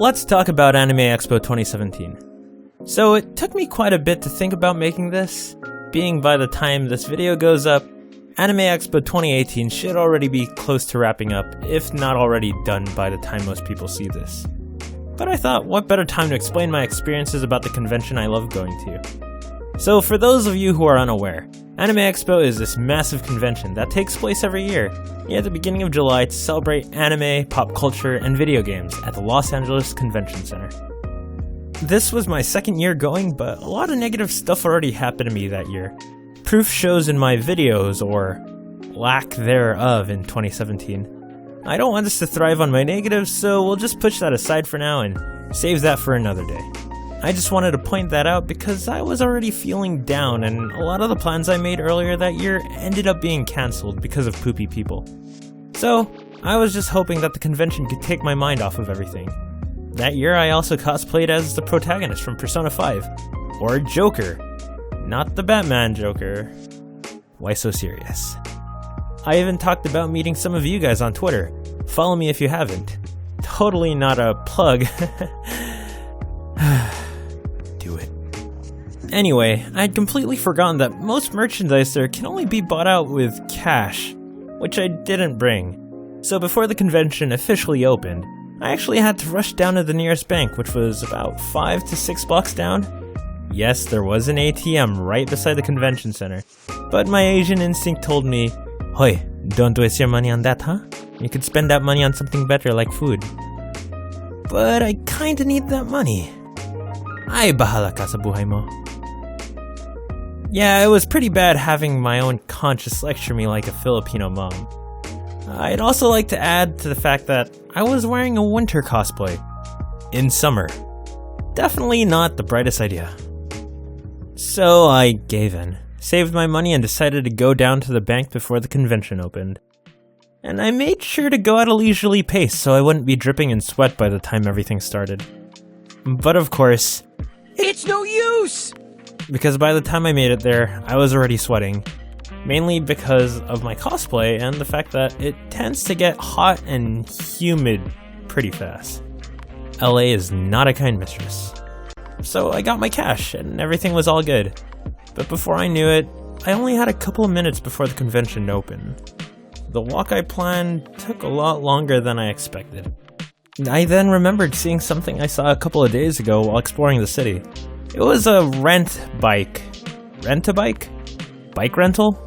let's talk about Anime Expo 2017. So it took me quite a bit to think about making this, being by the time this video goes up, Anime Expo 2018 should already be close to wrapping up, if not already done by the time most people see this. But I thought, what better time to explain my experiences about the convention I love going to. So for those of you who are unaware, Anime Expo is this massive convention that takes place every year, near the beginning of July to celebrate anime, pop culture, and video games at the Los Angeles Convention Center. This was my second year going, but a lot of negative stuff already happened to me that year. Proof shows in my videos, or lack thereof, in 2017. I don't want this to thrive on my negatives, so we'll just push that aside for now and save that for another day. I just wanted to point that out because I was already feeling down, and a lot of the plans I made earlier that year ended up being cancelled because of poopy people. So, I was just hoping that the convention could take my mind off of everything. That year I also cosplayed as the protagonist from Persona 5, or Joker. Not the Batman Joker. Why so serious? I even talked about meeting some of you guys on Twitter. Follow me if you haven't. Totally not a plug. Do it. Anyway, I'd completely forgotten that most merchandise there can only be bought out with cash, which I didn't bring. So before the convention officially opened, I actually had to rush down to the nearest bank, which was about 5 to 6 blocks down. Yes, there was an ATM right beside the convention center, but my Asian instinct told me, "Hoy, don't waste your money on that, huh? You could spend that money on something better like food." But I kinda need that money. Ay, bahala ka sa buhay mo. Yeah, it was pretty bad having my own conscience lecture me like a Filipino mom. I'd also like to add to the fact that I was wearing a winter cosplay. In summer. Definitely not the brightest idea. So I gave in, saved my money, and decided to go down to the bank before the convention opened. And I made sure to go at a leisurely pace so I wouldn't be dripping in sweat by the time everything started. But of course, it's no use! Because by the time I made it there, I was already sweating. Mainly because of my cosplay and the fact that it tends to get hot and humid pretty fast. LA is not a kind mistress. So I got my cash and everything was all good. But before I knew it, I only had a couple of minutes before the convention opened. The walk I planned took a lot longer than I expected. I then remembered seeing something I saw a couple of days ago while exploring the city. It was a rent bike. Rent-a-bike? Bike rental?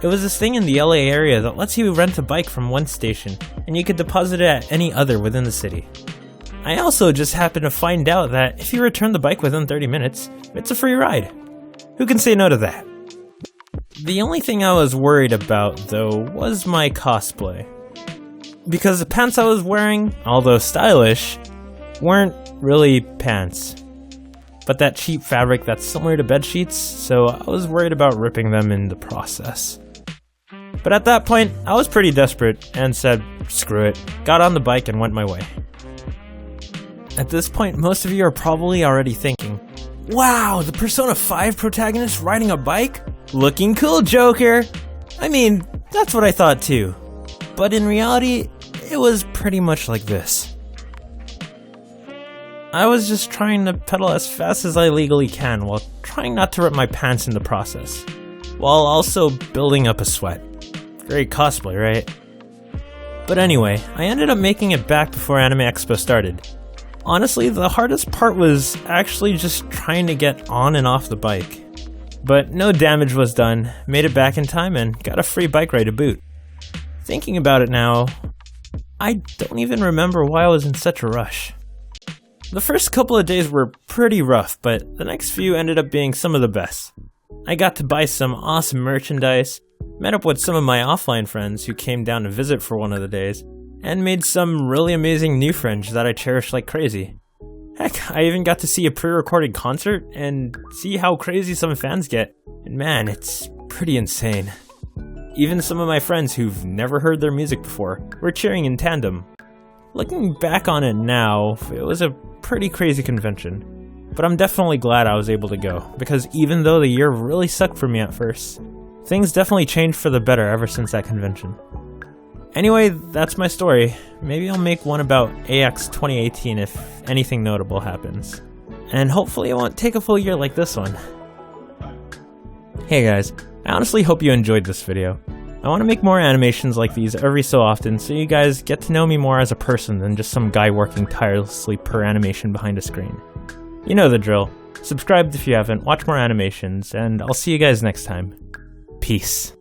It was this thing in the LA area that lets you rent a bike from one station, and you could deposit it at any other within the city. I also just happened to find out that if you return the bike within 30 minutes, it's a free ride. Who can say no to that? The only thing I was worried about, though, was my cosplay. Because the pants I was wearing, although stylish, weren't really pants. But that cheap fabric that's similar to bed sheets, so I was worried about ripping them in the process. But at that point, I was pretty desperate and said, screw it, got on the bike and went my way. At this point, most of you are probably already thinking, wow, the Persona 5 protagonist riding a bike? Looking cool, Joker! I mean, that's what I thought too. But in reality, it was pretty much like this. I was just trying to pedal as fast as I legally can while trying not to rip my pants in the process, while also building up a sweat. Great cosplay, right? But anyway, I ended up making it back before Anime Expo started. Honestly, the hardest part was actually just trying to get on and off the bike. But no damage was done, made it back in time, and got a free bike ride to boot. Thinking about it now, I don't even remember why I was in such a rush. The first couple of days were pretty rough, but the next few ended up being some of the best. I got to buy some awesome merchandise, met up with some of my offline friends who came down to visit for one of the days, and made some really amazing new friends that I cherish like crazy. Heck, I even got to see a pre-recorded concert and see how crazy some fans get, and man, it's pretty insane. Even some of my friends who've never heard their music before were cheering in tandem. Looking back on it now, it was a pretty crazy convention, but I'm definitely glad I was able to go, because even though the year really sucked for me at first, things definitely changed for the better ever since that convention. Anyway, that's my story. Maybe I'll make one about AX 2018 if anything notable happens. And hopefully it won't take a full year like this one. Hey guys, I honestly hope you enjoyed this video. I want to make more animations like these every so often so you guys get to know me more as a person than just some guy working tirelessly per animation behind a screen. You know the drill. Subscribe if you haven't, watch more animations, and I'll see you guys next time. Peace.